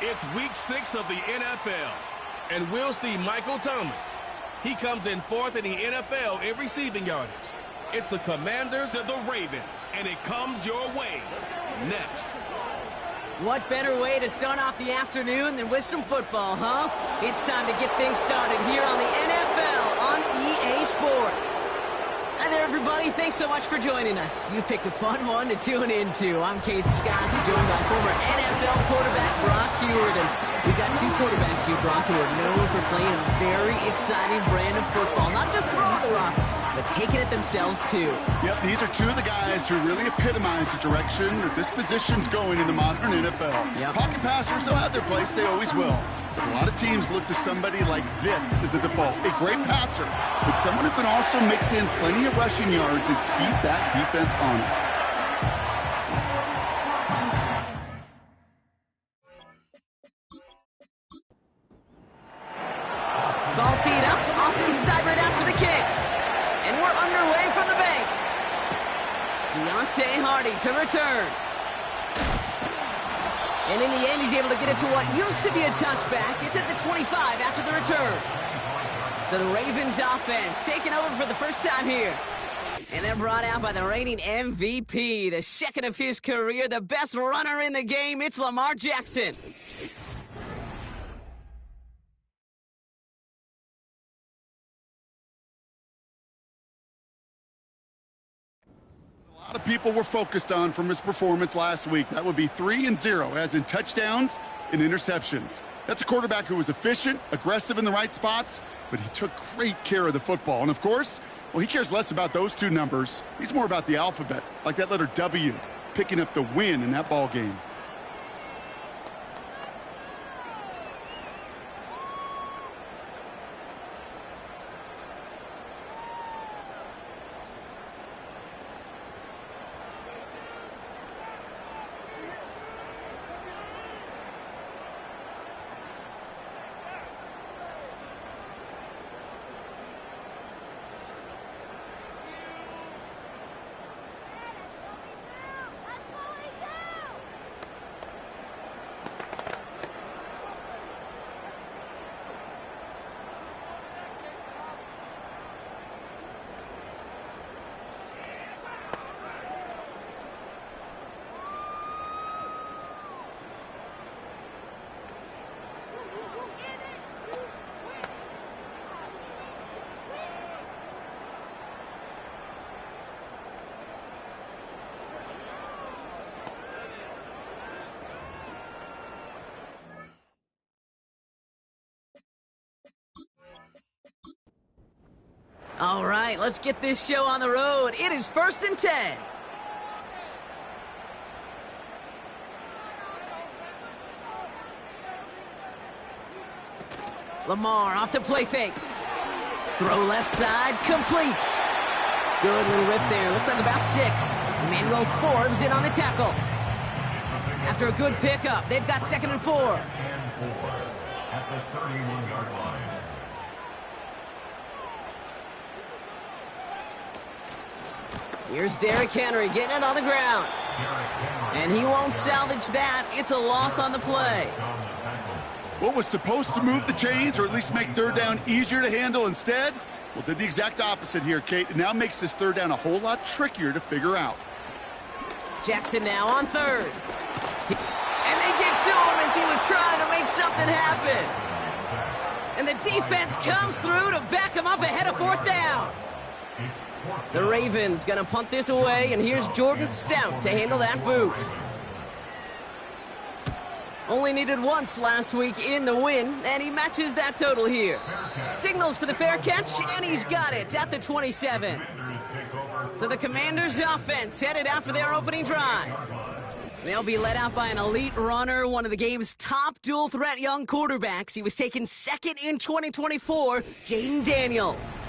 It's week 6 of the NFL, and we'll see Michael Thomas. He comes in 4th in the NFL in receiving yardage. It's the Commanders and the Ravens, and it comes your way next. What better way to start off the afternoon than with some football, huh? It's time to get things started here on the NFL on EA Sports. Hi there, everybody. Thanks so much for joining us. You picked a fun one to tune into. I'm Kate Scott, joined by former NFL quarterback Brock Huard. And we've got two quarterbacks here, Brock, who are known for playing a very exciting brand of football. Not just throwing the rock, but taking it themselves, too. Yep, these are two of the guys who really epitomize the direction that this position's going in the modern NFL. Yep. Pocket passers, they'll have their place. They always will. But a lot of teams look to somebody like this as a default. A great passer, but someone who can also mix in plenty of rushing yards and keep that defense honest. Ball teed up. Austin Seibert out for the kick. And we're underway from the bank. Deontay Hardy to return. And in the end, he's able to get it to what used to be a touchback. It's at the 25 after the return. So the Ravens offense taking over for the first time here. And they're brought out by the reigning MVP, the second of his career, the best runner in the game. It's Lamar Jackson. A lot of people were focused on from his performance last week. That would be 3-0, as in touchdowns and interceptions. That's a quarterback who was efficient, aggressive in the right spots, but he took great care of the football. And of course, well, he cares less about those two numbers. He's more about the alphabet, like that letter W, picking up the win in that ball game. All right, let's get this show on the road. It is 1st and 10. Lamar off the play fake. Throw left side, complete. Good little rip there. Looks like about 6. Emmanuel Forbes in on the tackle. After a good pickup, they've got 2nd and 4. At the 31-yard line. Here's Derrick Henry getting it on the ground. And he won't salvage that. It's a loss on the play. What was supposed to move the chains, or at least make third down easier to handle instead? Well, did the exact opposite here, Kate. It now makes this third down a whole lot trickier to figure out. Jackson now on 3rd. And they get to him as he was trying to make something happen. And the defense comes through to back him up ahead of 4th down. The Ravens going to punt this away, and here's Jordan Stout to handle that boot. Only needed once last week in the win, and he matches that total here. Signals for the fair catch, and he's got it at the 27. So the Commanders' offense headed out for their opening drive. They'll be led out by an elite runner, one of the game's top dual-threat young quarterbacks. He was taken 2nd in 2024, Jaden Daniels.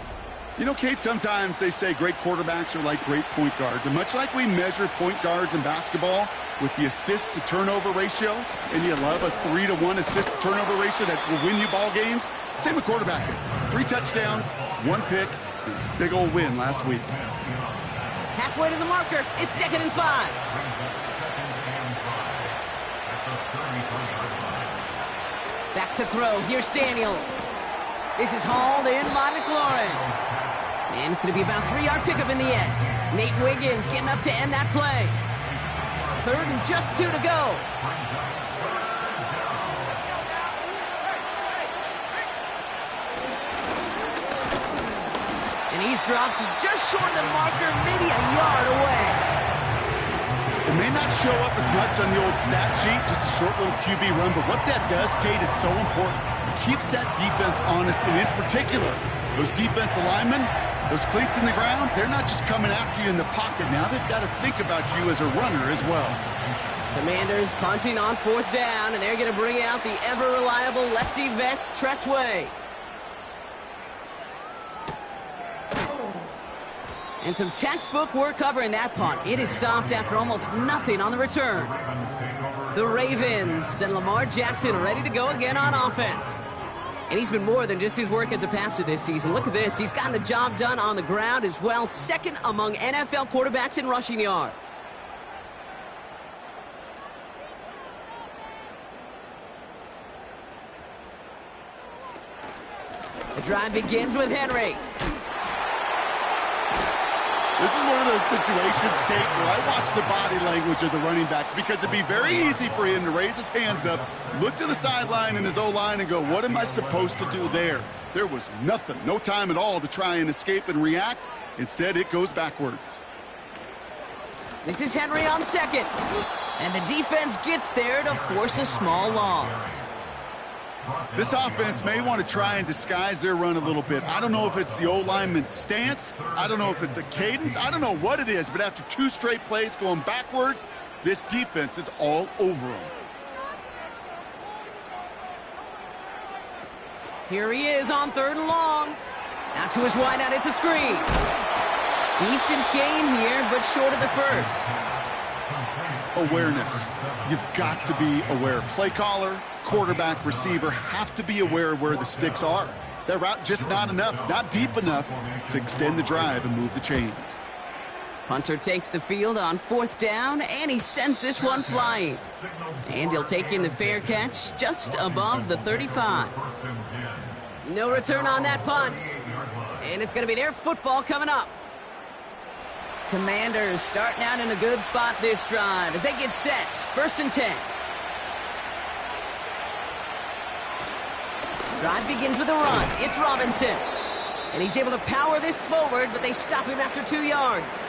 You know, Kate, sometimes they say great quarterbacks are like great point guards. And much like we measure point guards in basketball with the assist-to-turnover ratio, and you love a 3-to-1 assist-to-turnover ratio that will win you ball games, same with quarterbacking. 3 touchdowns, 1 pick, big old win last week. Halfway to the marker, it's 2nd and 5. Back to throw. Here's Daniels. This is hauled in by McLaurin. And it's going to be about a 3-yard pickup in the end. Nate Wiggins getting up to end that play. 3rd and just 2 to go. And he's dropped just short of the marker, maybe a yard away. It may not show up as much on the old stat sheet, just a short little QB run, but what that does, Kate, is so important. It keeps that defense honest, and in particular, those defensive linemen, those cleats in the ground, they're not just coming after you in the pocket. Now they've got to think about you as a runner as well. Commanders punting on 4th down, and they're going to bring out the ever-reliable lefty vets, Tressway. And some textbook work covering that punt. It is stopped after almost nothing on the return. The Ravens and Lamar Jackson ready to go again on offense. And he's been more than just his work as a passer this season. Look at this. He's gotten the job done on the ground as well. 2nd among NFL quarterbacks in rushing yards. The drive begins with Henry. This is one of those situations, Kate, where I watch the body language of the running back because it'd be very easy for him to raise his hands up, look to the sideline in his O-line and go, what am I supposed to do there? There was nothing, no time at all to try and escape and react. Instead, it goes backwards. This is Henry on 2nd. And the defense gets there to force a small loss. This offense may want to try and disguise their run a little bit. I don't know if it's the O-lineman's stance. I don't know if it's a cadence. I don't know what it is, but after 2 straight plays going backwards, this defense is all over them. Here he is on 3rd and long. Out to his wideout, it's a screen. Decent gain here, but short of the first. Awareness. You've got to be aware. Play caller, quarterback, receiver have to be aware of where the sticks are. That route just not enough, not deep enough to extend the drive and move the chains. Hunter takes the field on 4th down, and he sends this one flying. And he'll take in the fair catch just above the 35. No return on that punt. And it's going to be their football coming up. Commanders starting out in a good spot this drive as they get set. 1st and 10. Drive begins with a run. It's Robinson. And he's able to power this forward, but they stop him after 2 yards.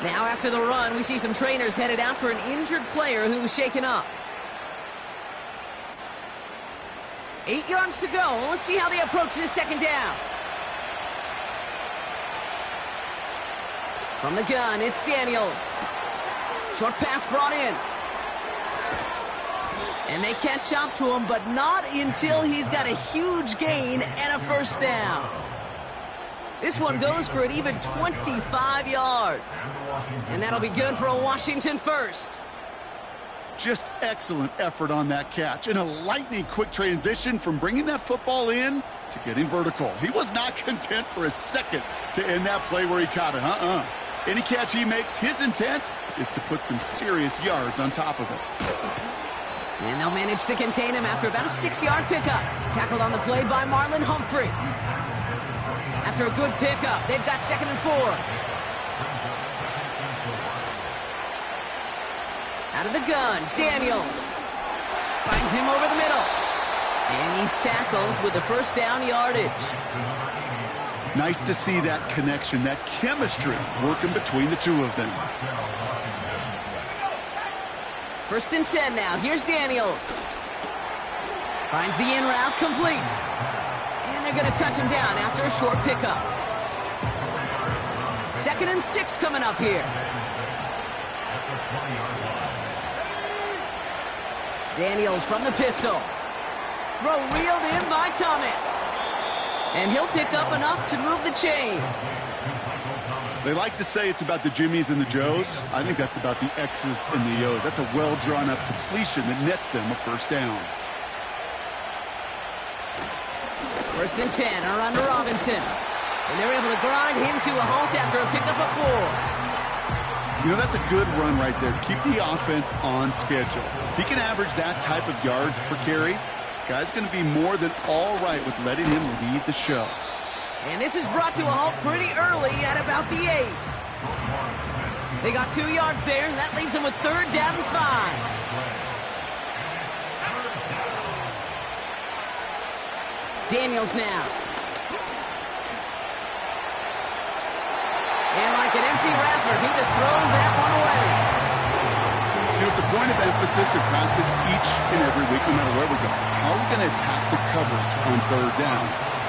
Now after the run, we see some trainers headed out for an injured player who was shaken up. 8 yards to go. Let's see how they approach this 2nd down. From the gun, it's Daniels. Short pass brought in. And they catch up to him, but not until he's got a huge gain and a 1st down. This one goes for an even 25 yards. And that'll be good for a Washington 1st. Just excellent effort on that catch. And a lightning quick transition from bringing that football in to getting vertical. He was not content for a second to end that play where he caught it. Any catch he makes, his intent is to put some serious yards on top of it. And they'll manage to contain him after about a 6-yard pickup. Tackled on the play by Marlon Humphrey. After a good pickup, they've got 2nd and 4. Out of the gun, Daniels. Finds him over the middle. And he's tackled with the 1st down yardage. Nice to see that connection, that chemistry working between the two of them. 1st and 10 now. Here's Daniels. Finds the in route complete. And they're going to touch him down after a short pickup. 2nd and 6 coming up here. Daniels from the pistol. Throw reeled in by Thomas. And he'll pick up enough to move the chains. They like to say it's about the Jimmies and the Joes. I think that's about the X's and the O's. That's a well-drawn-up completion that nets them a 1st down. 1st and 10 are under Robinson. And they're able to grind him to a halt after a pickup of 4. You know, that's a good run right there. Keep the offense on schedule. If he can average that type of yards per carry, it's This guy's going to be more than all right with letting him lead the show. And this is brought to a halt pretty early at about the 8. They got 2 yards there, and that leaves them with 3rd down and 5. Daniels now. And like an empty wrapper, he just throws that one away. You know, it's a point of emphasis in practice each and every week, no matter where we go. How are we going to attack the coverage on 3rd down?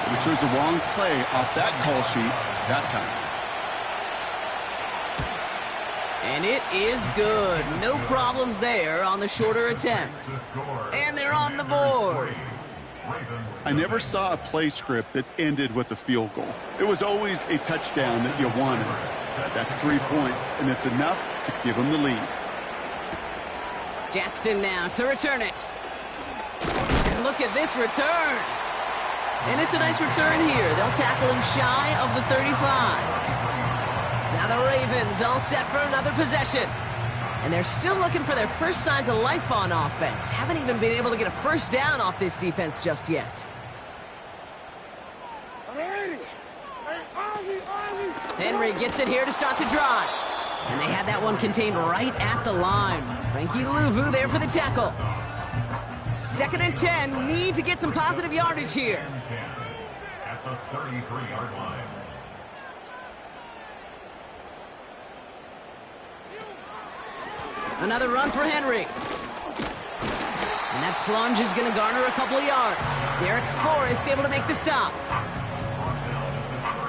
We chose the wrong play off that call sheet that time. And it is good. No problems there on the shorter attempt. And they're on the board. I never saw a play script that ended with a field goal. It was always a touchdown that you wanted. That's 3 points, and it's enough to give them the lead. Jackson now to return it. And look at this return. And it's a nice return here. They'll tackle him shy of the 35. Now the Ravens all set for another possession. And they're still looking for their first signs of life on offense. Haven't even been able to get a first down off this defense just yet. Henry gets it here to start the drive. And they had that one contained right at the line. Frankie Louvu there for the tackle. 2nd and 10, need to get some positive yardage here. At the 33-yard line. Another run for Henry. And that plunge is going to garner a couple of yards. Derek Forrest able to make the stop.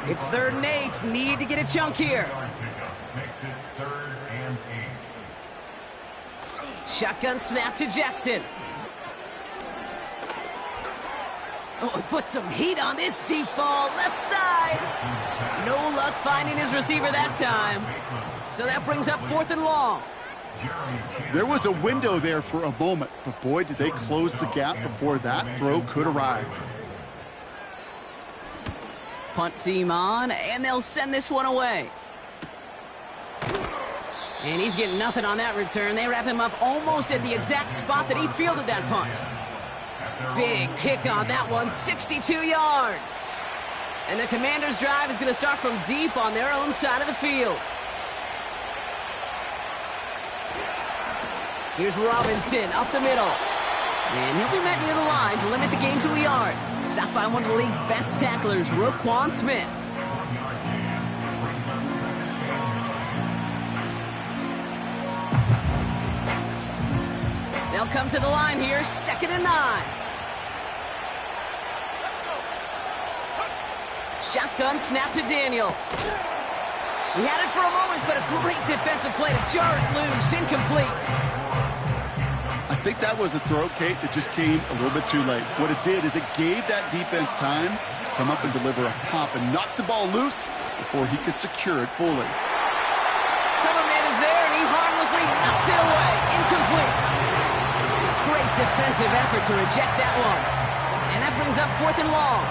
It's 3rd and 8. Need to get a chunk here. Makes it 3rd and 8. Shotgun snap to Jackson. Oh, he put some heat on this deep ball. Left side. No luck finding his receiver that time. So that brings up 4th and long. There was a window there for a moment, but boy, did they close the gap before that throw could arrive. Punt team on, and they'll send this one away. And he's getting nothing on that return. They wrap him up almost at the exact spot that he fielded that punt. Big kick on that one, 62 yards. And the Commanders' drive is going to start from deep on their own side of the field. Here's Robinson up the middle. And he'll be met near the line to limit the gain to a yard. Stopped by one of the league's best tacklers, Roquan Smith. They'll come to the line here, 2nd and 9. Shotgun snap to Daniels. He had it for a moment, but a great defensive play to jar it loose, incomplete. I think that was a throw, Kate, that just came a little bit too late. What it did is it gave that defense time to come up and deliver a pop and knock the ball loose before he could secure it fully. Cover man is there, and he harmlessly knocks it away. Incomplete. Great defensive effort to reject that one. And that brings up 4th and long.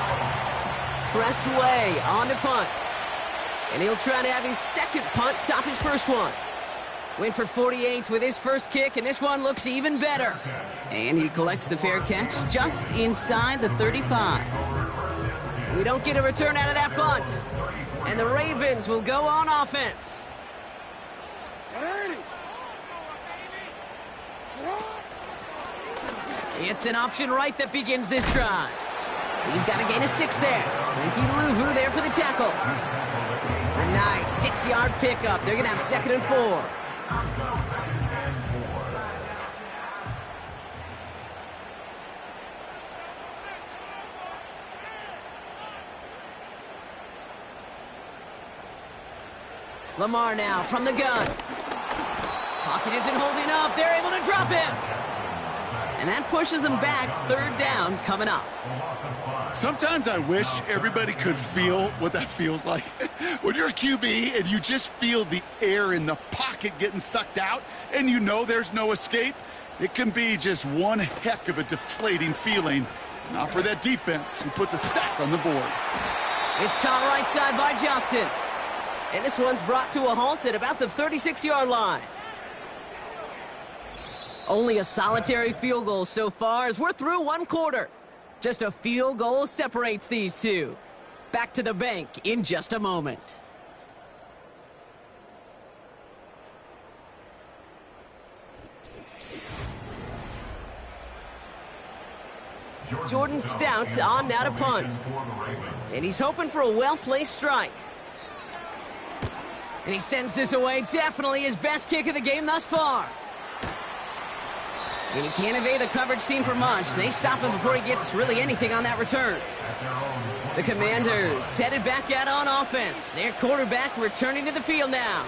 Press way on to punt. And he'll try to have his 2nd punt top his 1st one. Went for 48 with his first kick, and this one looks even better. And he collects the fair catch just inside the 35. We don't get a return out of that punt. And the Ravens will go on offense. It's an option right that begins this drive. He's got to gain a 6 there. Frankie Louvu there for the tackle. A nice 6-yard pickup. They're going to have 2nd and 4. Lamar now from the gun. Pocket isn't holding up. They're able to drop him. And that pushes them back. 3rd down coming up. Sometimes I wish everybody could feel what that feels like. When you're a QB and you just feel the air in the pocket getting sucked out and you know there's no escape, it can be just one heck of a deflating feeling. Not for that defense who puts a sack on the board. It's caught right side by Johnson. And this one's brought to a halt at about the 36-yard line. Only a solitary field goal so far as we're through one quarter. Just a field goal separates these two. Back to the bank in just a moment. Jordan Stout on now to punt. And he's hoping for a well-placed strike. And he sends this away. Definitely his best kick of the game thus far. And he can't evade the coverage team for much. They stop him before he gets really anything on that return. The Commanders headed back out on offense. Their quarterback returning to the field now.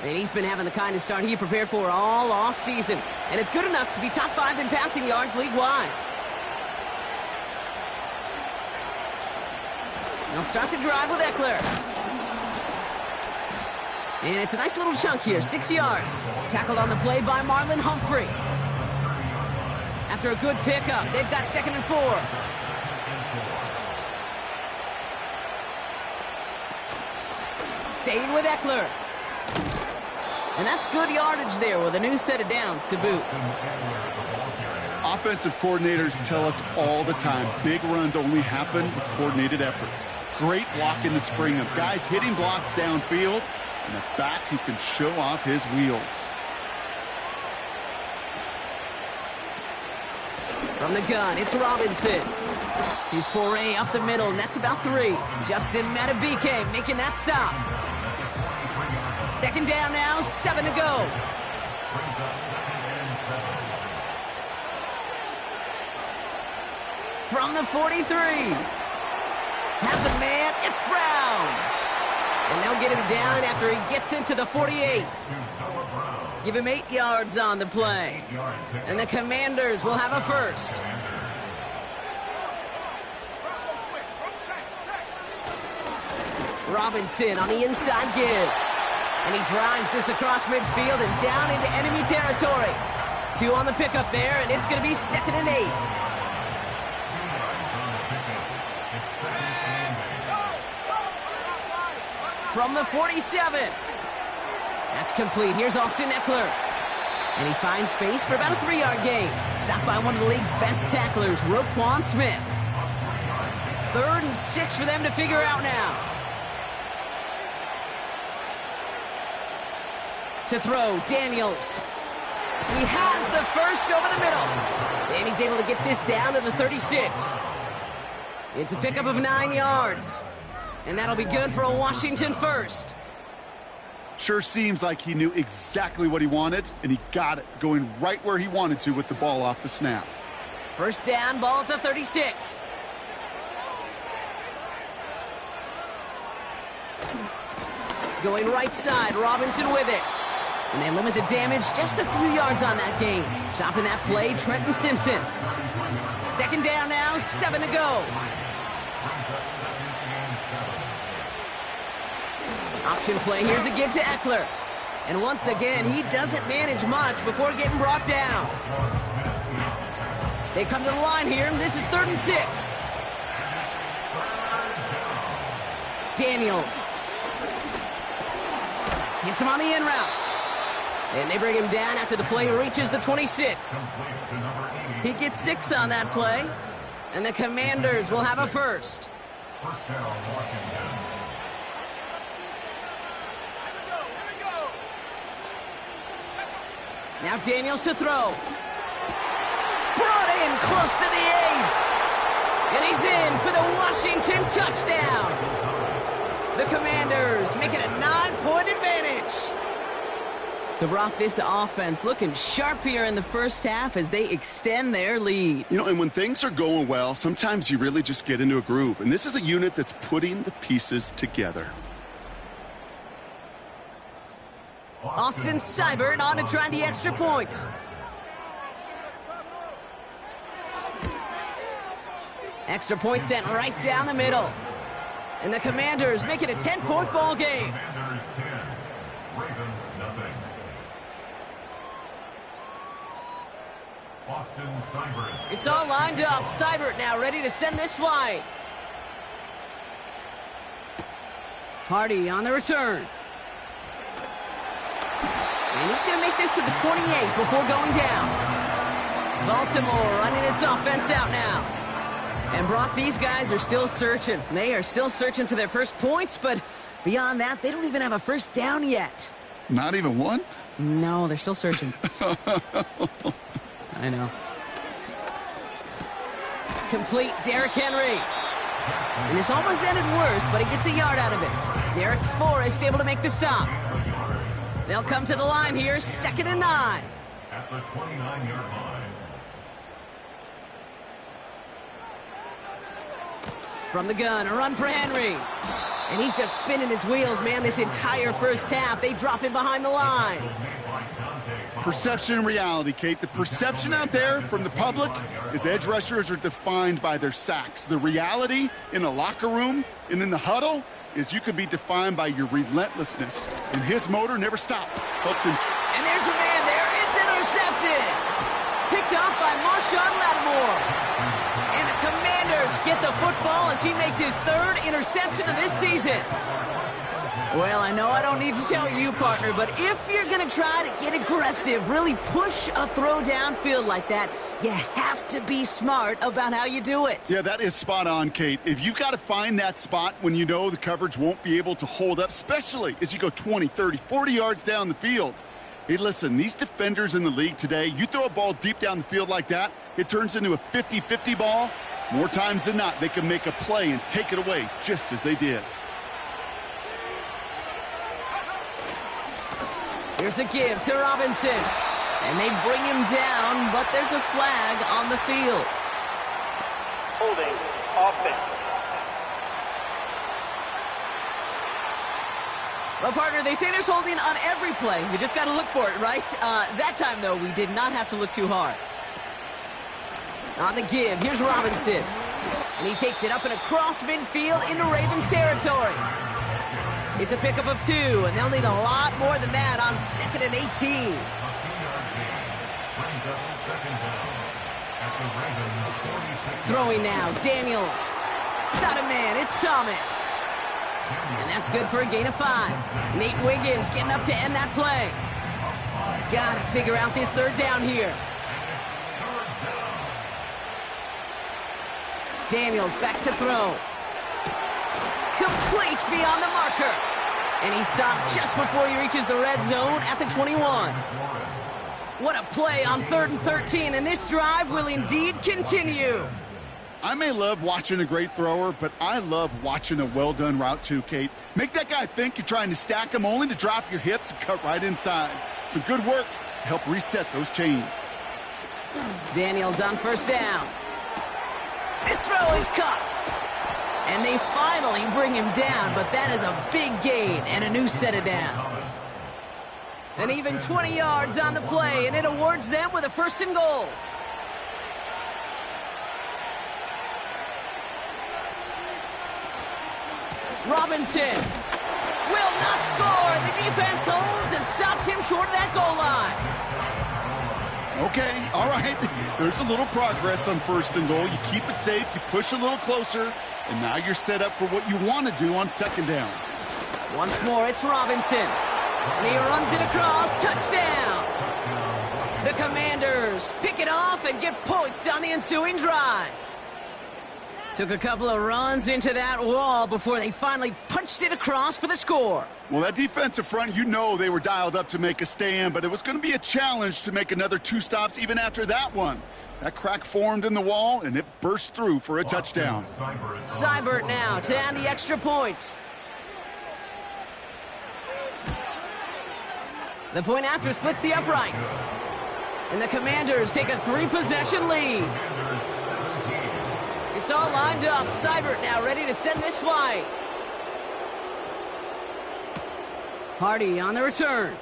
And he's been having the kind of start he prepared for all offseason. And it's good enough to be top 5 in passing yards league-wide. They'll start the drive with Eckler. And it's a nice little chunk here, 6 yards. Tackled on the play by Marlon Humphrey. After a good pickup, they've got 2nd and 4. Staying with Eckler. And that's good yardage there with a new set of downs to boot. Offensive coordinators tell us all the time, big runs only happen with coordinated efforts. Great block in the spring of guys hitting blocks downfield and a back who can show off his wheels. From the gun, it's Robinson. He's foray up the middle, and that's about 3. Justin Matabike making that stop. 2nd down now, 7 to go. From the 43. Has a man, it's Brown. And they'll get him down after he gets into the 48. Give him 8 yards on the play. And the Commanders will have a first. Robinson on the inside give. And he drives this across midfield and down into enemy territory. 2 on the pickup there, and it's going to be 2nd and 8. From the 47. That's complete. Here's Austin Eckler. And he finds space for about a 3-yard gain. Stopped by one of the league's best tacklers, Roquan Smith. 3rd and 6 for them to figure out now. To throw, Daniels. He has the first over the middle. And he's able to get this down to the 36. It's a pickup of 9 yards. And that'll be good for a Washington first. Sure seems like he knew exactly what he wanted, and he got it, going right where he wanted to with the ball off the snap. First down, ball at the 36. Going right side, Robinson with it. And they limit the damage, just a few yards on that gain. Stopping that play, Trenton Simpson. 2nd down now, 7 to go. Option play, here's a give to Eckler. And once again, he doesn't manage much before getting brought down. They come to the line here, and this is 3rd and 6. Daniels. Gets him on the in route. And they bring him down after the play reaches the 26. He gets 6 on that play. And the Commanders will have a first. First down, Washington. Now Daniels to throw. Brought in close to the 8. And he's in for the Washington touchdown. The Commanders make it a 9-point advantage. So, Brock, this offense looking sharp here in the first half as they extend their lead. You know, and when things are going well, sometimes you really just get into a groove. And this is a unit that's putting the pieces together. Austin Seibert on to try the extra point. Extra point sent right down the middle. And the Commanders make it a 10-point ball game. Commanders 10, Ravens nothing. Austin Seibert. It's all lined up. Seibert now ready to send this flying. Hardy on the return. And And he's going to make this to the 28 before going down. Baltimore running its offense out now. And Brock, these guys are still searching. They are still searching for their first points, but beyond that, they don't even have a first down yet. Not even one? No, they're still searching. I know. Complete Derrick Henry. And this almost ended worse, but he gets a yard out of it. Derek Forrest able to make the stop. They'll come to the line here, 2nd and 9. At the 29-yard line. From the gun, a run for Henry. And he's just spinning his wheels, man, this entire first half. They drop him behind the line. Perception and reality, Kate. The perception out there from the public is edge rushers are defined by their sacks. The reality in a locker room and in the huddle is you could be defined by your relentlessness. And his motor never stopped. And there's a man there. It's intercepted. Picked off by Marshawn Lattimore. And the Commanders get the football as he makes his 3rd interception of this season. Well, I know I don't need to tell you, partner, but if you're going to try to get aggressive, really push a throw downfield like that, you have to be smart about how you do it. Yeah, that is spot on, Kate. If you've got to find that spot when you know the coverage won't be able to hold up, especially as you go 20, 30, 40 yards down the field. Hey, listen, these defenders in the league today, you throw a ball deep down the field like that, it turns into a 50-50 ball. More times than not, they can make a play and take it away just as they did. Here's a give to Robinson. And they bring him down, but there's a flag on the field. Holding offense. Well, partner, they say there's holding on every play. You just got to look for it, right? That time, though, we did not have to look too hard. On the give, here's Robinson. And he takes it up and across midfield into Ravens territory. It's a pickup of 2, and they'll need a lot more than that on 2nd and 18. Throwing now, Daniels. Got a man, it's Thomas. And that's good for a gain of 5. Nate Wiggins getting up to end that play. Gotta figure out this 3rd down here. Daniels back to throw. Complete beyond the marker. And he stopped just before he reaches the red zone at the 21. What a play on 3rd and 13, and this drive will indeed continue. I may love watching a great thrower, but I love watching a well-done route too, Kate. Make that guy think you're trying to stack him only to drop your hips and cut right inside. Some good work to help reset those chains. Daniels on 1st down. This throw is caught. And they finally bring him down, but that is a big gain and a new set of downs. And even 20 yards on the play, and it awards them with a 1st and goal. Robinson will not score. The defense holds and stops him short of that goal line. Okay, all right. There's a little progress on 1st and goal. You keep it safe, you push a little closer, and now you're set up for what you want to do on 2nd down. Once more, it's Robinson. And he runs it across. Touchdown! The Commanders pick it off and get points on the ensuing drive. Took a couple of runs into that wall before they finally punched it across for the score. Well, that defensive front, you know they were dialed up to make a stand, but it was going to be a challenge to make another 2 stops even after that one. That crack formed in the wall, and it burst through for a touchdown. Seibert now to add the extra point. The point after splits the uprights. And the Commanders take a 3-possession lead. It's all lined up. Seibert now ready to send this flight. Hardy on the return.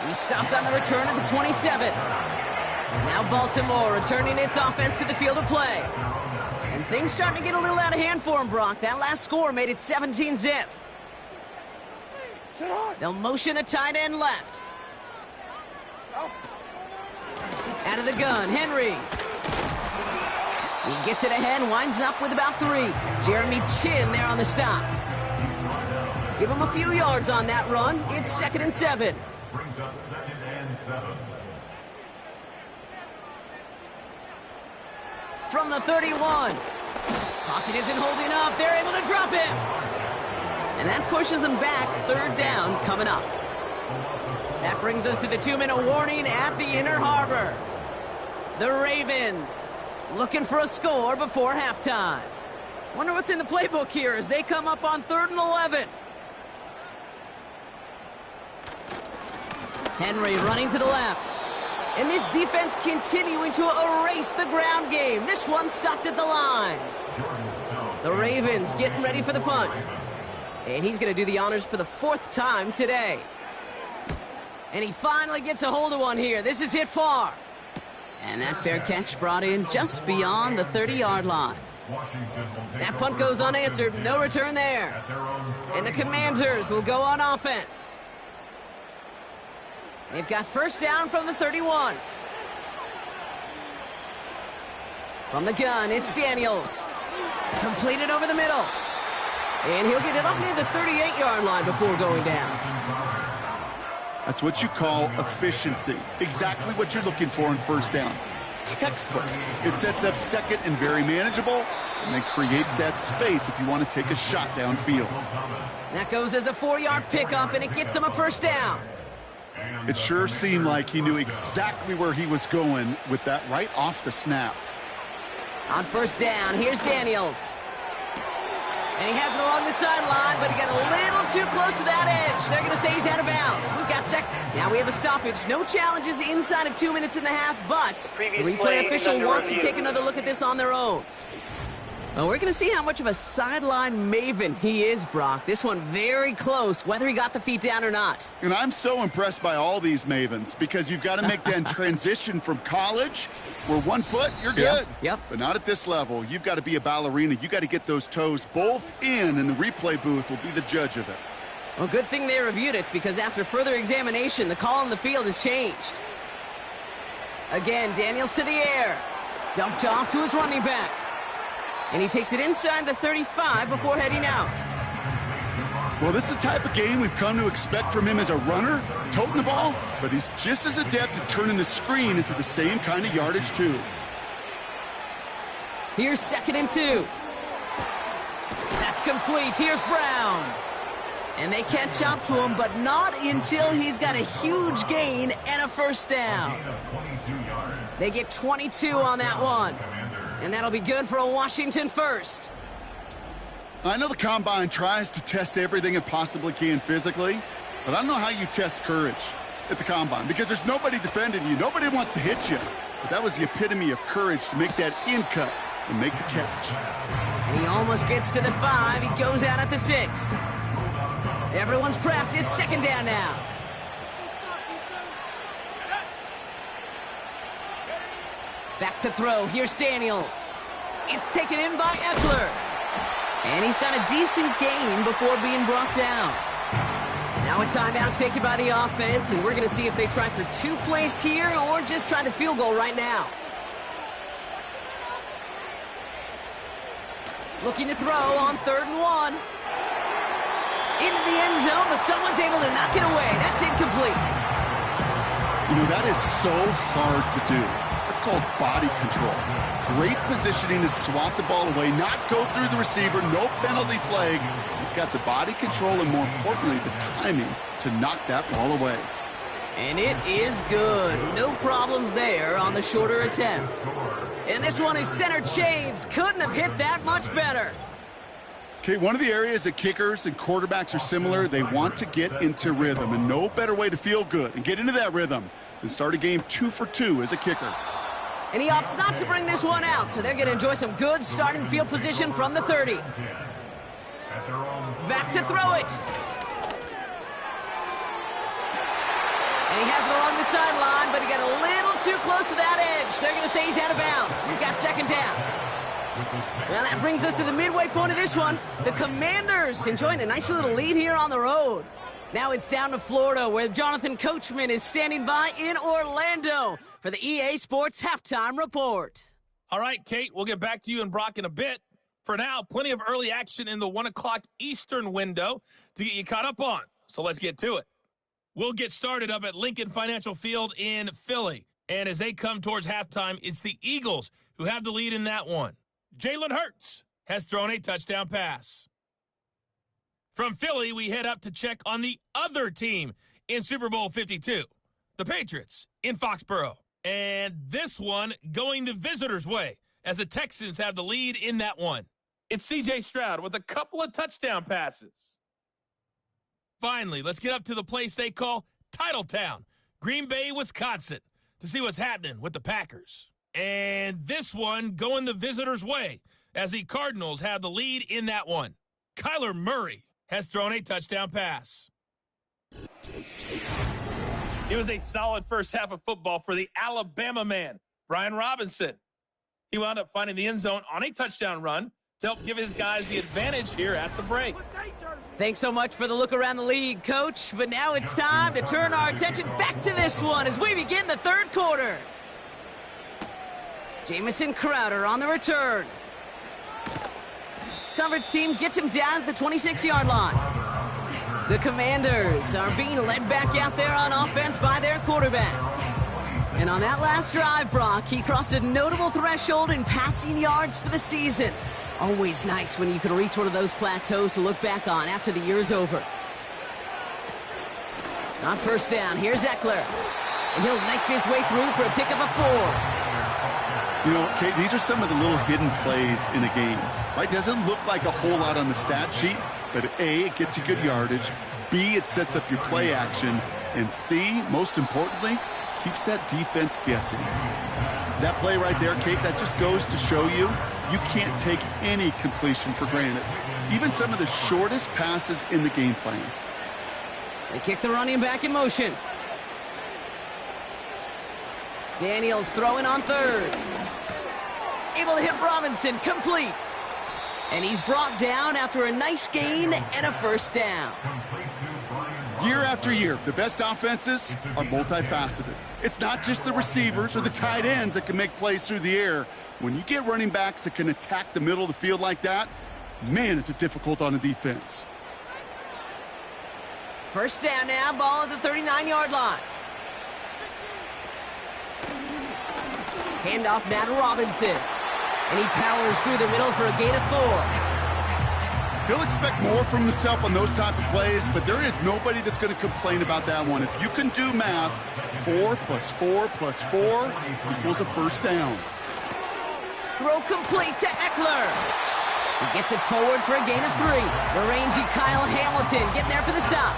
He stopped on the return at the 27. Now Baltimore returning its offense to the field of play. And things starting to get a little out of hand for him, Brock. That last score made it 17-zip. They'll motion a tight end left. Out of the gun, Henry. He gets it ahead, winds up with about 3. Jeremy Chin there on the stop. Give him a few yards on that run. It's 2nd and 7. Brings up 2nd and 7. From the 31. Pocket isn't holding up. They're able to drop him. And that pushes them back. 3rd down coming up. That brings us to the 2-minute warning at the Inner Harbor. The Ravens looking for a score before halftime. Wonder what's in the playbook here as they come up on 3rd and 11. Henry running to the left. And this defense continuing to erase the ground game. This one stopped at the line. The Ravens getting ready for the punt. And he's going to do the honors for the 4th time today. And he finally gets a hold of one here. This is hit far. And that fair catch brought in just beyond the 30-yard line. That punt goes unanswered. No return there. And the Commanders will go on offense. They've got 1st down from the 31. From the gun, it's Daniels. Completed over the middle. And he'll get it up near the 38-yard line before going down. That's what you call efficiency. Exactly what you're looking for in 1st down. Textbook. It sets up 2nd and very manageable, and then creates that space if you want to take a shot downfield. That goes as a 4-yard pickup, and it gets him a 1st down. It sure seemed like he knew exactly where he was going with that right off the snap. On 1st down, here's Daniels. And he has it along the sideline, but he got a little too close to that edge. They're going to say he's out of bounds. We've got now we have a stoppage. No challenges inside of 2 minutes and a half, but the replay official wants to take another look at this on their own. Well, we're going to see how much of a sideline maven he is, Brock. This one very close, whether he got the feet down or not. And I'm so impressed by all these mavens because you've got to make that transition from college where 1 foot, you're good. Yep. But not at this level. You've got to be a ballerina. You've got to get those toes both in, and the replay booth will be the judge of it. Well, good thing they reviewed it because after further examination, the call on the field has changed. Again, Daniels to the air. Dumped off to his running back. And he takes it inside the 35 before heading out. Well, this is the type of game we've come to expect from him as a runner, toting the ball, but he's just as adept at turning the screen into the same kind of yardage, too. Here's 2nd and 2. That's complete. Here's Brown. And they catch up to him, but not until he's got a huge gain and a 1st down. They get 22 on that one. And that'll be good for a Washington 1st. I know the Combine tries to test everything it possibly can physically, but I don't know how you test courage at the Combine because there's nobody defending you. Nobody wants to hit you. But that was the epitome of courage to make that in cut and make the catch. And he almost gets to the 5. He goes out at the 6. Everyone's prepped. It's 2nd down now. Back to throw. Here's Daniels. It's taken in by Eckler. And he's got a decent gain before being brought down. Now a timeout taken by the offense, and we're going to see if they try for 2 plays here or just try the field goal right now. Looking to throw on 3rd and 1. Into the end zone, but someone's able to knock it away. That's incomplete. You know, that is so hard to do. That's called body control. Great positioning to swat the ball away, not go through the receiver, no penalty flag. He's got the body control and, more importantly, the timing to knock that ball away. And it is good. No problems there on the shorter attempt. And this one is center chains. Couldn't have hit that much better. Okay, one of the areas that kickers and quarterbacks are similar, they want to get into rhythm, and no better way to feel good and get into that rhythm than start a game 2 for 2 as a kicker. And he opts not to bring this one out, so they're going to enjoy some good starting field position from the 30. Back to throw it. And he has it along the sideline, but he got a little too close to that edge. They're going to say he's out of bounds. We've got 2nd down. Well, that brings us to the midway point of this one. The Commanders enjoying a nice little lead here on the road. Now it's down to Florida, where Jonathan Coachman is standing by in Orlando for the EA Sports Halftime Report. All right, Kate, we'll get back to you and Brock in a bit. For now, plenty of early action in the 1 o'clock Eastern window to get you caught up on. So let's get to it. We'll get started up at Lincoln Financial Field in Philly. And as they come towards halftime, it's the Eagles who have the lead in that one. Jalen Hurts has thrown a touchdown pass. From Philly, we head up to check on the other team in Super Bowl 52, the Patriots in Foxborough. And this one going the visitors' way as the Texans have the lead in that one. It's C.J. Stroud with a couple of touchdown passes. Finally, let's get up to the place they call Titletown, Green Bay, Wisconsin, to see what's happening with the Packers. And this one going the visitors' way as the Cardinals have the lead in that one. Kyler Murray has thrown a touchdown pass. It was a solid first half of football for the Alabama man, Brian Robinson. He wound up finding the end zone on a touchdown run to help give his guys the advantage here at the break. Thanks so much for the look around the league, Coach. But now it's time to turn our attention back to this one as we begin the third quarter. Jamison Crowder on the return. Coverage team gets him down at the 26-yard line. The Commanders are being led back out there on offense by their quarterback. And on that last drive, Brock, he crossed a notable threshold in passing yards for the season. Always nice when you can reach one of those plateaus to look back on after the year's over. On first down, here's Eckler. And he'll knife his way through for a pickup of 4. You know, Kate, these are some of the little hidden plays in a game. Right? Doesn't look like a whole lot on the stat sheet, but A, it gets you good yardage. B, it sets up your play action. And C, most importantly, keeps that defense guessing. That play right there, Kate, that just goes to show you can't take any completion for granted. Even some of the shortest passes in the game plan. They kick the running back in motion. Daniels throwing on third. Able to hit Robinson, complete. And he's brought down after a nice gain and a first down. Year after year, the best offenses are multifaceted. It's not just the receivers or the tight ends that can make plays through the air. When you get running backs that can attack the middle of the field like that, man, is it difficult on a defense. First down now, ball at the 39-yard line. Handoff now to Robinson. And he powers through the middle for a gain of 4. He'll expect more from himself on those type of plays, but there is nobody that's going to complain about that one. If you can do math, 4 + 4 + 4 equals a first down. Throw complete to Eckler. He gets it forward for a gain of 3. The rangy Kyle Hamilton getting there for the stop.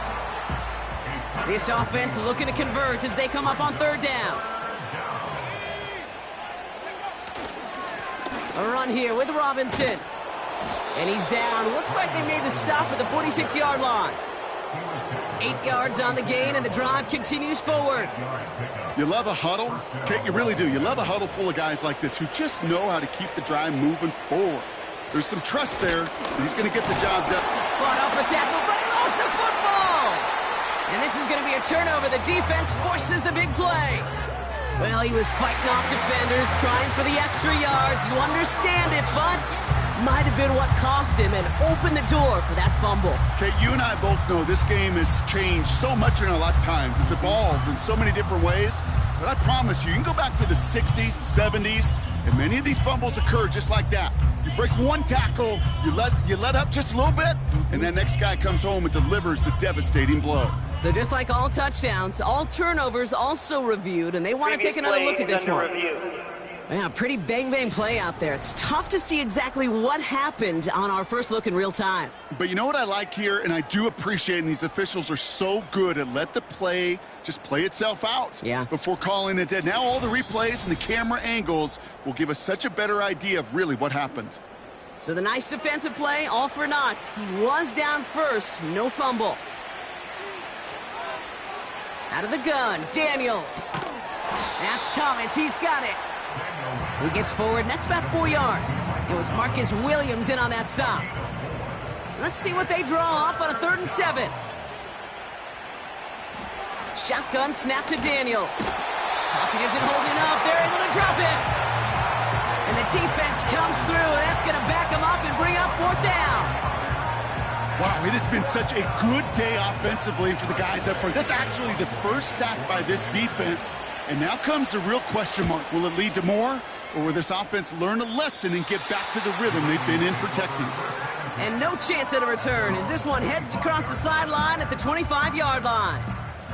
This offense looking to convert as they come up on third down. A run here with Robinson. And he's down. Looks like they made the stop at the 46-yard line. 8 yards on the gain, and the drive continues forward. You love a huddle? Kate, you really do. You love a huddle full of guys like this who just know how to keep the drive moving forward. There's some trust there, and he's going to get the job done. Fought off a tackle, but he lost the football! And this is going to be a turnover. The defense forces the big play. Well, he was fighting off defenders, trying for the extra yards. You understand it, but might have been what cost him and opened the door for that fumble. Okay, you and I both know this game has changed so much in our lifetimes. It's evolved in so many different ways. But I promise you can go back to the 60s, 70s, and many of these fumbles occur just like that. You break one tackle, you let up just a little bit, and that next guy comes home and delivers the devastating blow. So just like all touchdowns, all turnovers also reviewed, and they want to take another look at this one. Yeah, pretty bang-bang play out there. It's tough to see exactly what happened on our first look in real time. But you know what I like here, and I do appreciate, and these officials are so good at let the play just play itself out before calling it dead. Now all the replays and the camera angles will give us such a better idea of really what happened. So the nice defensive play, all for naught. He was down first, no fumble. Out of the gun, Daniels. That's Thomas, he's got it. He gets forward, and that's about 4 yards. It was Marcus Williams in on that stop. Let's see what they draw up on a 3rd and 7. Shotgun snap to Daniels. Pocket isn't holding up. They're able to drop it. And the defense comes through. That's going to back them up and bring up 4th down. Wow, it has been such a good day offensively for the guys up front. That's actually the first sack by this defense. And now comes the real question mark. Will it lead to more? Or will this offense learn a lesson and get back to the rhythm they've been in protecting? And no chance at a return as this one heads across the sideline at the 25-yard line.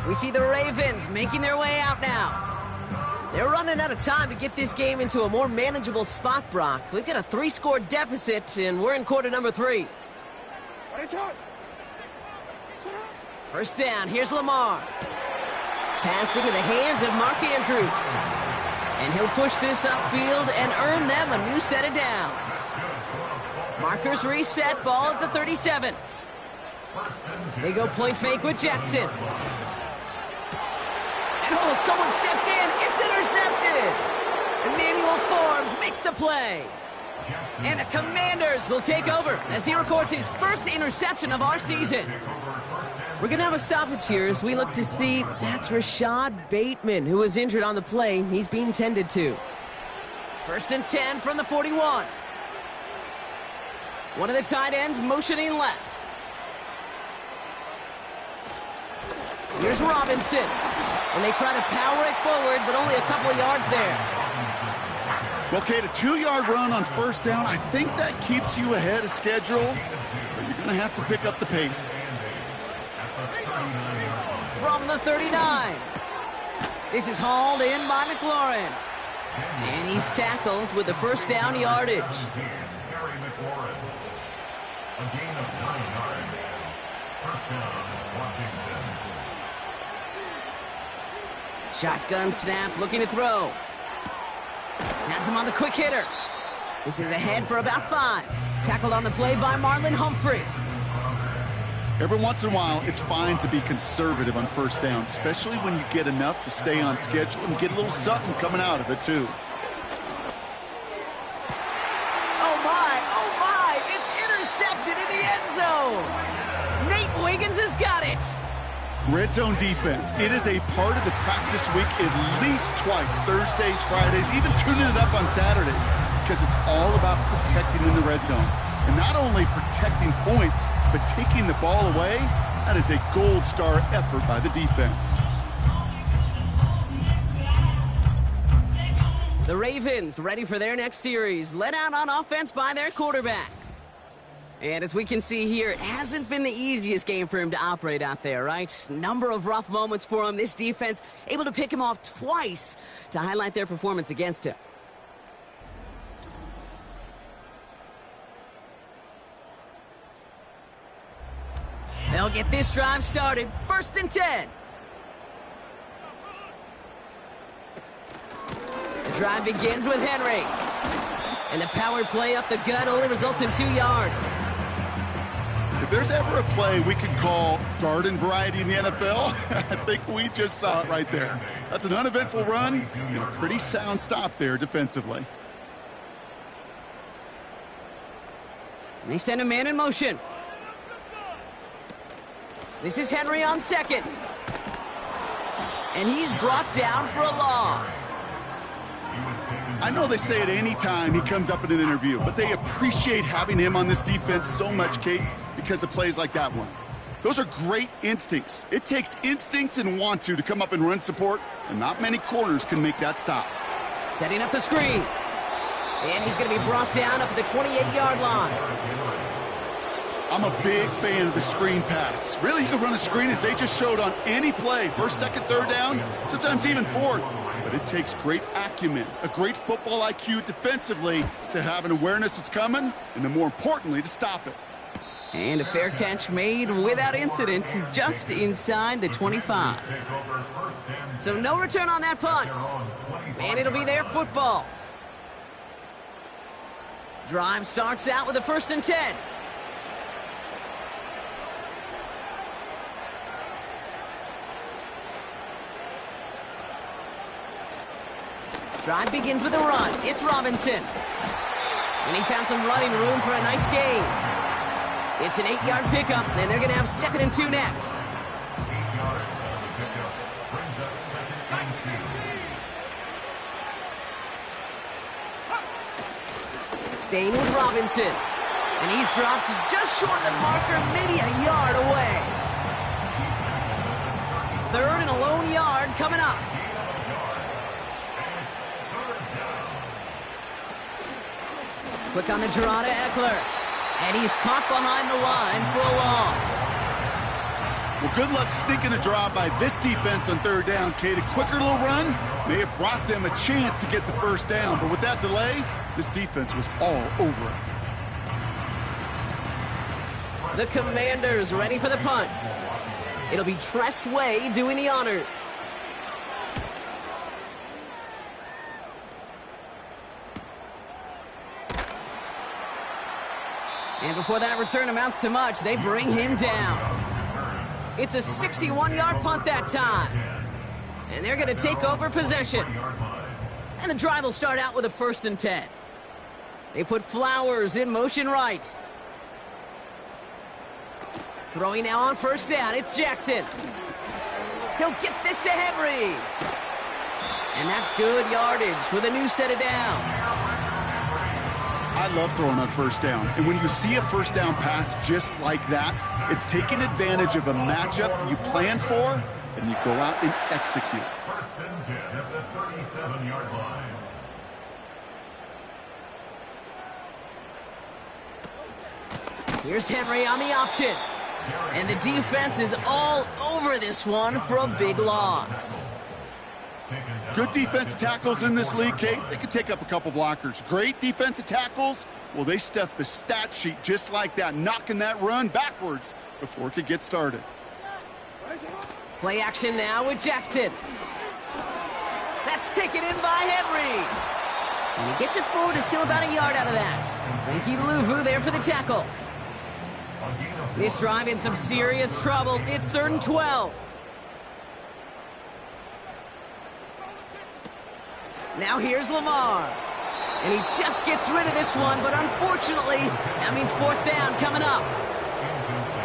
We see the Ravens making their way out now. They're running out of time to get this game into a more manageable spot, Brock. We've got a 3-score deficit, and we're in quarter number 3. First down, here's Lamar. Passing to the hands of Mark Andrews. And he'll push this upfield and earn them a new set of downs. Markers reset, ball at the 37. They go play fake with Jackson. And oh, someone stepped in. It's intercepted. Emmanuel Forbes makes the play. And the Commanders will take over as he records his first interception of our season. We're going to have a stoppage here as we look to see that's Rashad Bateman, who was injured on the play. He's being tended to. 1st and 10 from the 41. One of the tight ends motioning left. Here's Robinson. And they try to power it forward, but only a couple of yards there. Well, Kate, a 2-yard run on 1st down, I think that keeps you ahead of schedule, but you're going to have to pick up the pace. From the 39. This is hauled in by McLaurin. And he's tackled with the 1st down yardage. A gain of 9 yards. 1st down, Washington. Shotgun snap, looking to throw. Has him on the quick hitter. This is ahead for about 5. Tackled on the play by Marlon Humphrey. Every once in a while, it's fine to be conservative on 1st down, especially when you get enough to stay on schedule and get a little something coming out of it, too. Oh, my, it's intercepted in the end zone. Nate Wiggins has got it. Red zone defense. It is a part of the practice week at least twice, Thursdays, Fridays, even tuning it up on Saturdays, because it's all about protecting in the red zone. And not only protecting points, but taking the ball away. That is a gold star effort by the defense. The Ravens ready for their next series, led out on offense by their quarterback. And as we can see here, it hasn't been the easiest game for him to operate out there, right? Number of rough moments for him. This defense able to pick him off twice to highlight their performance against him. They'll get this drive started. 1st and 10. The drive begins with Henry. And the power play up the gut only results in 2 yards. If there's ever a play we could call garden variety in the NFL, I think we just saw it right there. That's an uneventful run and a pretty sound stop there defensively. And they send a man in motion. This is Henry on 2nd. And he's brought down for a loss. I know they say it any time he comes up in an interview, but they appreciate having him on this defense so much, Kate, because of plays like that one. Those are great instincts. It takes instincts and want to come up and run support, and not many corners can make that stop. Setting up the screen. And he's going to be brought down up at the 28-yard line. I'm a big fan of the screen pass. Really, you can run a screen as they just showed on any play. 1st, 2nd, 3rd down, sometimes even 4th. But it takes great acumen, a great football IQ defensively to have an awareness it's coming, and then more importantly, to stop it. And a fair catch made without incident just inside the 25. So no return on that punt. And it'll be their football. Drive starts out with a 1st and 10. Drive begins with a run. It's Robinson. And he found some running room for a nice gain. It's an 8-yard pickup, and they're going to have 2nd and 2 next. 8 yards on the pickup brings up 2nd and Staying with Robinson. And he's dropped just short of the marker, maybe a yard away. Third and a lone yard coming up. Quick on the draw to Eckler. And he's caught behind the line for a loss. Well, good luck sneaking a draw by this defense on third down, Kate. A quicker little run may have brought them a chance to get the first down, but with that delay, this defense was all over it. The Commanders ready for the punt. It'll be Tress Way doing the honors. And before that return amounts to much, they bring him down. It's a 61-yard punt that time. And they're going to take over possession. And the drive will start out with a 1st and 10. They put Flowers in motion right. Throwing now on 1st down, it's Jackson. He'll get this to Henry. And that's good yardage with a new set of downs. I love throwing on 1st down. And when you see a 1st down pass just like that, it's taking advantage of a matchup you plan for, and you go out and execute. 1st and 10 at the 37-yard line. Here's Henry on the option. And the defense is all over this one for a big loss. Good defensive tackles in this league, Kate. They can take up a couple blockers. Great defensive tackles, well, they stuff the stat sheet just like that, knocking that run backwards before it could get started. Play action now with Jackson. That's taken in by Henry. And he gets it forward to still about a yard out of that. Frankie Louvu there for the tackle. This drive in some serious trouble. It's 3rd and 12. Now here's Lamar. And he just gets rid of this one, but unfortunately, that means 4th down coming up.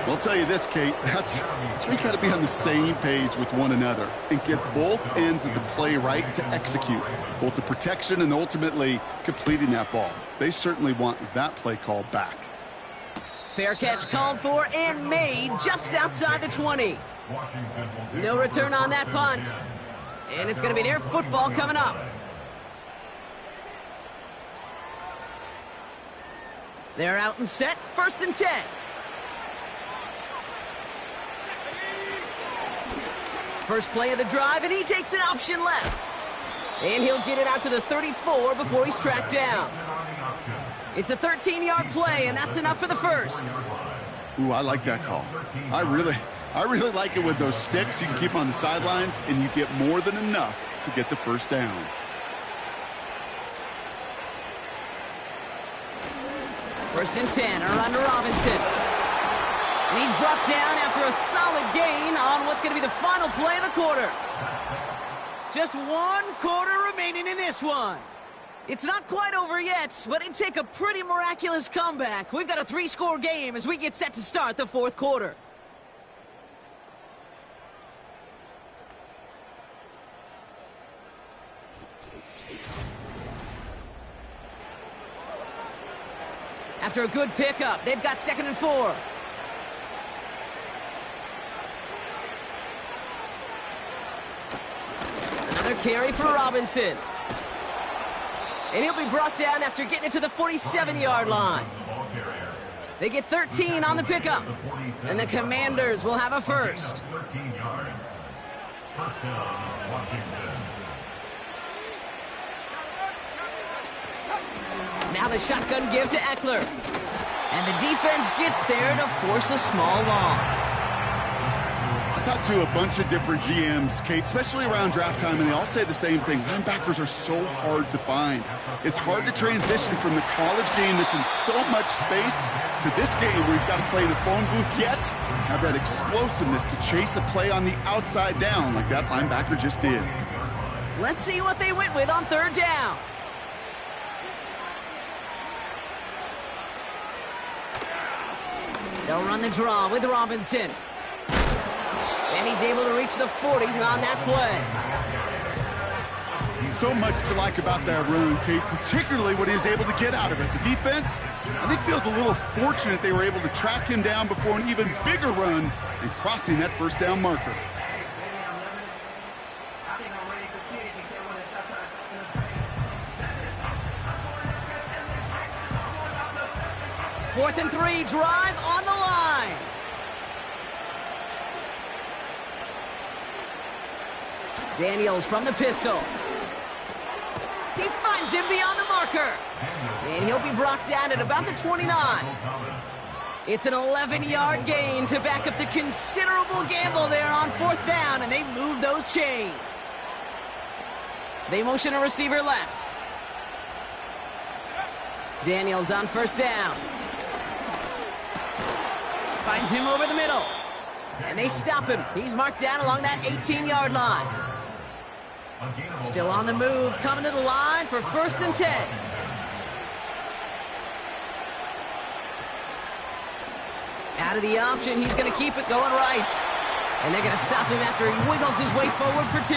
Well, I'll tell you this, Kate, that's where you got to be on the same page with one another and get both ends of the play right to execute, both the protection and ultimately completing that ball. They certainly want that play call back. Fair catch called for and made just outside the 20. No return on that punt. And it's going to be their football coming up. They're out and set, 1st and 10. First play of the drive, and he takes an option left. And he'll get it out to the 34 before he's tracked down. It's a 13-yard play, and that's enough for the first. Ooh, I like that call. I really like it with those sticks. You can keep on the sidelines, and you get more than enough to get the 1st down. First and 10, a run to Robinson. And he's brought down after a solid gain on what's going to be the final play of the quarter. Just 1 quarter remaining in this one. It's not quite over yet, but it'd take a pretty miraculous comeback. We've got a 3-score game as we get set to start the 4th quarter. After a good pickup, they've got 2nd and 4. Another carry for Robinson. And he'll be brought down after getting it to the 47-yard line. They get 13 on the pickup. And the Commanders will have a first. 13 yards. 1st down, Washington. Now the shotgun give to Eckler. And the defense gets there to force a small loss. I talked to a bunch of different GMs, Kate, especially around draft time, and they all say the same thing. Linebackers are so hard to find. It's hard to transition from the college game that's in so much space to this game where you've got to play in a phone booth yet have that explosiveness to chase a play on the outside down like that linebacker just did. Let's see what they went with on 3rd down. They'll run the draw with Robinson. And he's able to reach the 40 on that play. So much to like about that run, Kate, particularly what he was able to get out of it. The defense, I think, feels a little fortunate they were able to track him down before an even bigger run and crossing that first down marker. Fourth and 3, drive on the line. Daniels from the pistol. He finds him beyond the marker. And he'll be brought down at about the 29. It's an 11-yard gain to back up the considerable gamble there on fourth down, and they move those chains. They motion a receiver left. Daniels on first down. Finds him over the middle. And they stop him. He's marked down along that 18-yard line. Still on the move, coming to the line for first and 10. Out of the option, he's going to keep it going right. And they're going to stop him after he wiggles his way forward for 2.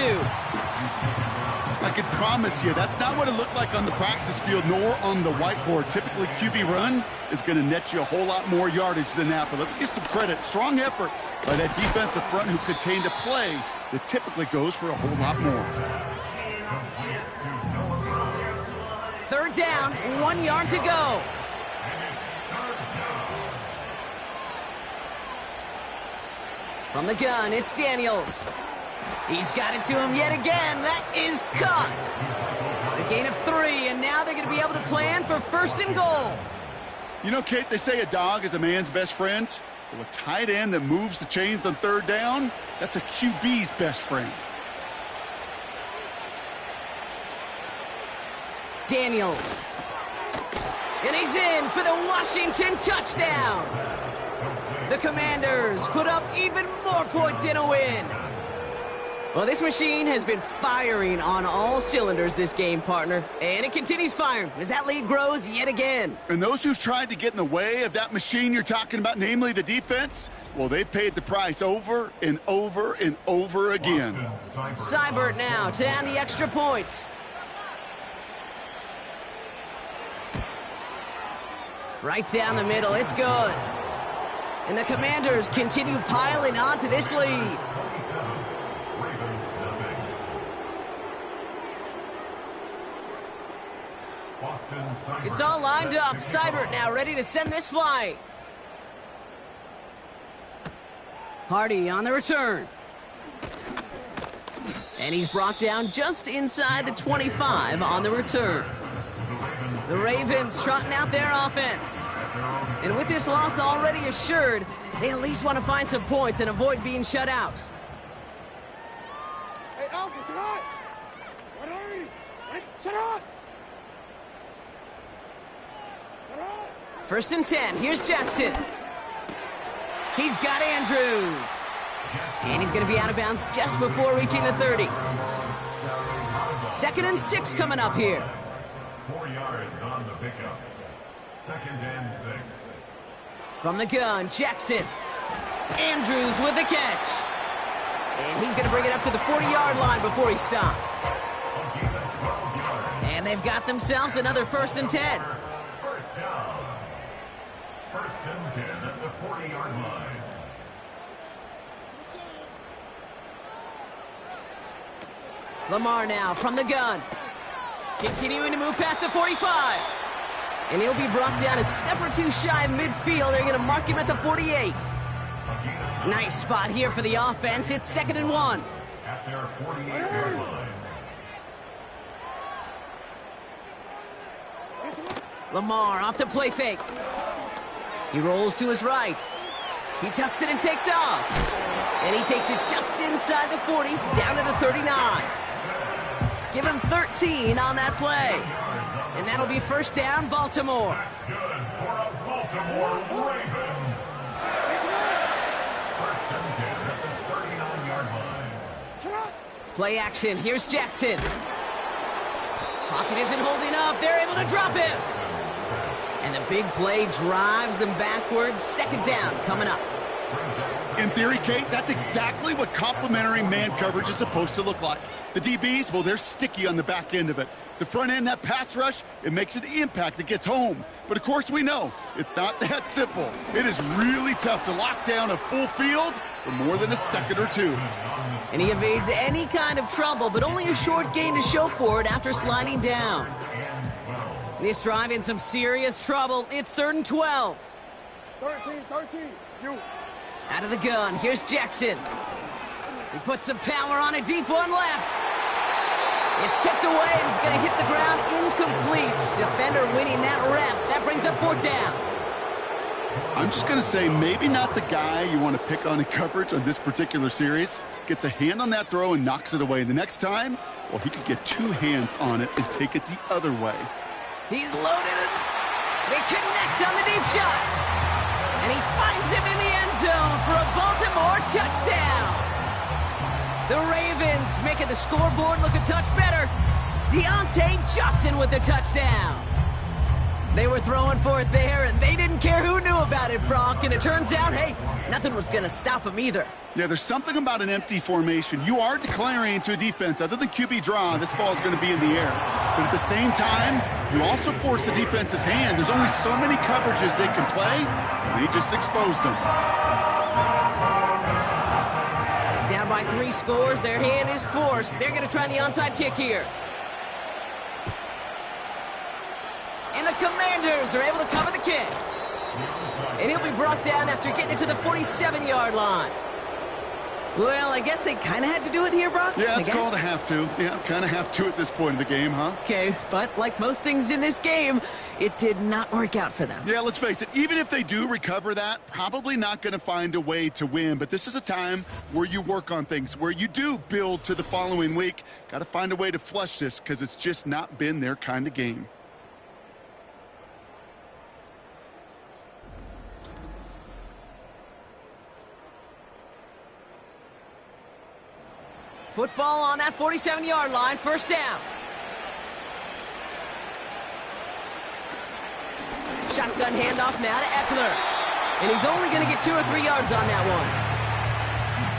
I can promise you, that's not what it looked like on the practice field nor on the whiteboard. Typically, QB run is going to net you a whole lot more yardage than that. But let's give some credit. Strong effort by that defensive front who contained a play that typically goes for a whole lot more. Third down, 1 yard to go. From the gun, it's Daniels. He's got it to him yet again. That is caught. A gain of 3, and now they're going to be able to plan for first and goal. You know, Kate, they say a dog is a man's best friend. Well, a tight end that moves the chains on third down, that's a QB's best friend. Daniels. And he's in for the Washington touchdown. The Commanders put up even more points in a win. Well, this machine has been firing on all cylinders this game, partner. And it continues firing as that lead grows yet again. And those who've tried to get in the way of that machine you're talking about, namely the defense, well, they've paid the price over and over and over again. Seibert now to add the extra point. Right down the middle, it's good. And the Commanders continue piling onto this lead. It's all lined up. Seibert now ready to send this flying. Hardy on the return. And he's brought down just inside the 25 on the return. The Ravens trotting out their offense. And with this loss already assured, they at least want to find some points and avoid being shut out. Hey, Alpha, sit on! What are you? Sit on! First and 10, here's Jackson. He's got Andrews. And he's going to be out of bounds just before reaching the 30. Second and 6 coming up here. 4 yards on the pickup. Second and 6. From the gun, Jackson. Andrews with the catch. And he's going to bring it up to the 40-yard line before he stopped. And they've got themselves another first and 10. First down. First and 10 at the 40-yard line. Lamar now from the gun. Continuing to move past the 45. And he'll be brought down a step or two shy of midfield. They're going to mark him at the 48. Nice spot here for the offense. It's second and 1. At their 48-yard line. Lamar off the play fake. He rolls to his right. He tucks it and takes off. And he takes it just inside the 40, down to the 39. Give him 13 on that play. And that'll be first down, Baltimore. That's good for a Baltimore Raven. First and 10 at the 39-yard line. Play action. Here's Jackson. Pocket isn't holding up. They're able to drop him. And the big play drives them backwards. Second down coming up. Brings us In theory, Kate, that's exactly what complementary man coverage is supposed to look like. The DBs, well, they're sticky on the back end of it. The front end, that pass rush, it makes an impact that gets home. But of course we know, it's not that simple. It is really tough to lock down a full field for more than a second or two. And he evades any kind of trouble, but only a short gain to show for it after sliding down. This drive in some serious trouble. It's 3rd and 12. 13, you. Out of the gun, here's Jackson. He puts some power on a deep one left. It's tipped away and it's going to hit the ground incomplete. Defender winning that rep. That brings up 4th down. I'm just going to say maybe not the guy you want to pick on in coverage on this particular series. Gets a hand on that throw and knocks it away. The next time, well, he could get 2 hands on it and take it the other way. He's loaded and they connect on the deep shot. And he finds him in the end zone for a Baltimore touchdown. The Ravens making the scoreboard look a touch better. Deontay Johnson with the touchdown. They were throwing for it there, and they didn't care who knew about it, Brock. And it turns out, hey, nothing was going to stop him either. Yeah, there's something about an empty formation. You are declaring to a defense, other than QB draw, this ball is going to be in the air. But at the same time, you also force the defense's hand. There's only so many coverages they can play, and they just exposed them. Down by 3 scores, their hand is forced. They're going to try the onside kick here. And the Commanders are able to cover the kick. And he'll be brought down after getting it to the 47-yard line. Well, I guess they kind of had to do it here, Brock. Yeah, it's called a have to. Yeah, kind of have to at this point in the game, huh? Okay, but like most things in this game, it did not work out for them. Yeah, let's face it, even if they do recover that, probably not going to find a way to win. But this is a time where you work on things, where you do build to the following week. Got to find a way to flush this because it's just not been their kind of game. Football on that 47-yard line, 1st down. Shotgun handoff now to Eckler. And he's only going to get 2 or 3 yards on that one.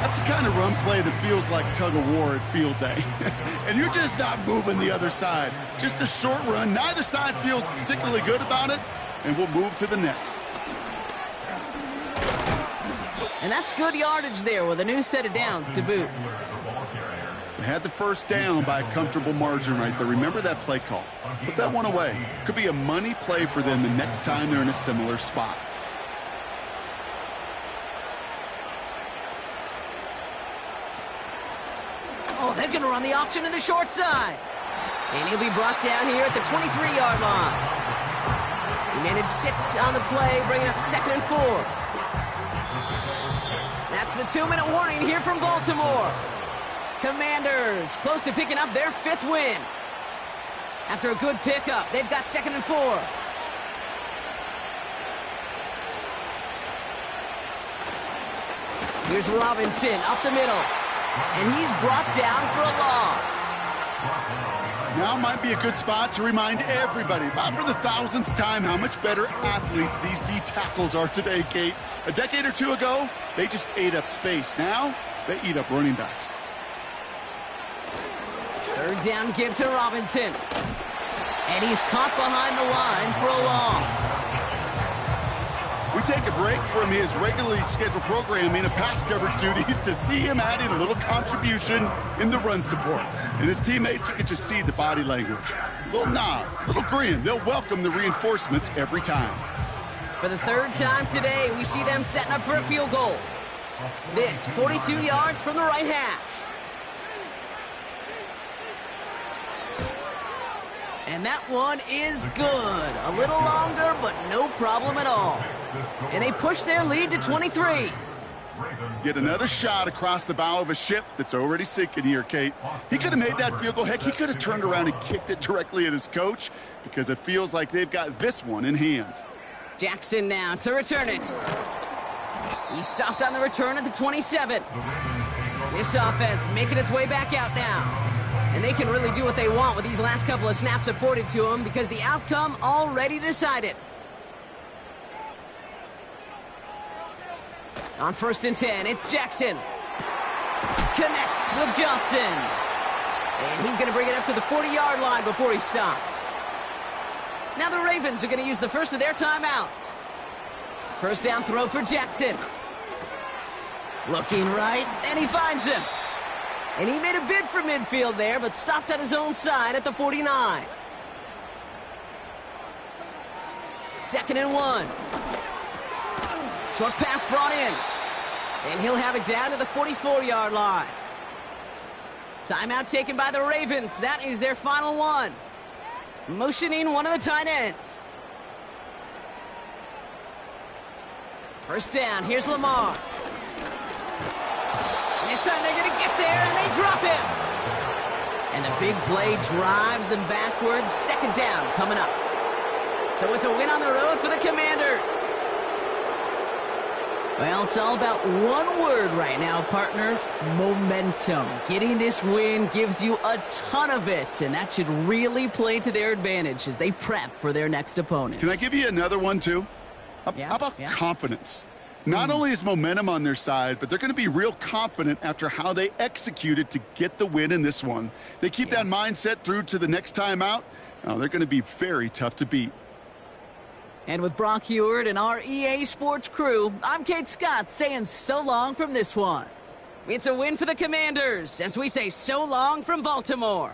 That's the kind of run play that feels like tug-of-war at field day. And you're just not moving the other side. Just a short run. Neither side feels particularly good about it. And we'll move to the next. And that's good yardage there with a new set of downs to boot. Had the 1st down by a comfortable margin right there. Remember that play call. Put that one away. Could be a money play for them the next time they're in a similar spot. Oh, they're going to run the option to the short side. And he'll be brought down here at the 23-yard line. He managed 6 on the play, bringing up 2nd and 4. That's the 2-minute warning here from Baltimore. Commanders close to picking up their 5th win. After a good pickup, they've got 2nd and 4. Here's Robinson up the middle. And he's brought down for a loss. Now might be a good spot to remind everybody, about for the 1000th time, how much better athletes these D tackles are today, Kate. A decade or 2 ago, they just ate up space. Now, they eat up running backs. 3rd down give to Robinson. And he's caught behind the line for a loss. We take a break from his regularly scheduled programming of pass coverage duties to see him adding a little contribution in the run support. And his teammates, you can just see the body language. A little nod, a little grin. They'll welcome the reinforcements every time. For the 3rd time today, we see them setting up for a field goal. This 42 yards from the right hash. And that one is good. A little longer, but no problem at all. And they push their lead to 23. Yet another shot across the bow of a ship that's already sinking here, Kate. He could have made that field goal. Heck, he could have turned around and kicked it directly at his coach because it feels like they've got this one in hand. Jackson now to return it. He stopped on the return at the 27. This offense making its way back out now. And they can really do what they want with these last couple of snaps afforded to them because the outcome already decided. On 1st and 10, it's Jackson. Connects with Johnson. And he's going to bring it up to the 40-yard line before he stopped. Now the Ravens are going to use the first of their timeouts. First down throw for Jackson. Looking right, and he finds him. And he made a bid for midfield there, but stopped on his own side at the 49. 2nd and 1. Short pass brought in. And he'll have it down to the 44-yard line. Timeout taken by the Ravens. That is their final one. Motioning one of the tight ends. First down, here's Lamar. And this time they're going to get there, and they drop him. And the big play drives them backwards. 2nd down coming up. So it's a win on the road for the Commanders. Well, it's all about one word right now, partner. Momentum. Getting this win gives you a ton of it, and that should really play to their advantage as they prep for their next opponent. Can I give you another one, too? How about confidence? Not only is momentum on their side, but they're going to be real confident after how they executed to get the win in this one. They keep that mindset through to the next time out. Oh, they're going to be very tough to beat. And with Brock Heward and our EA Sports crew, I'm Kate Scott saying so long from this one. It's a win for the Commanders as we say so long from Baltimore.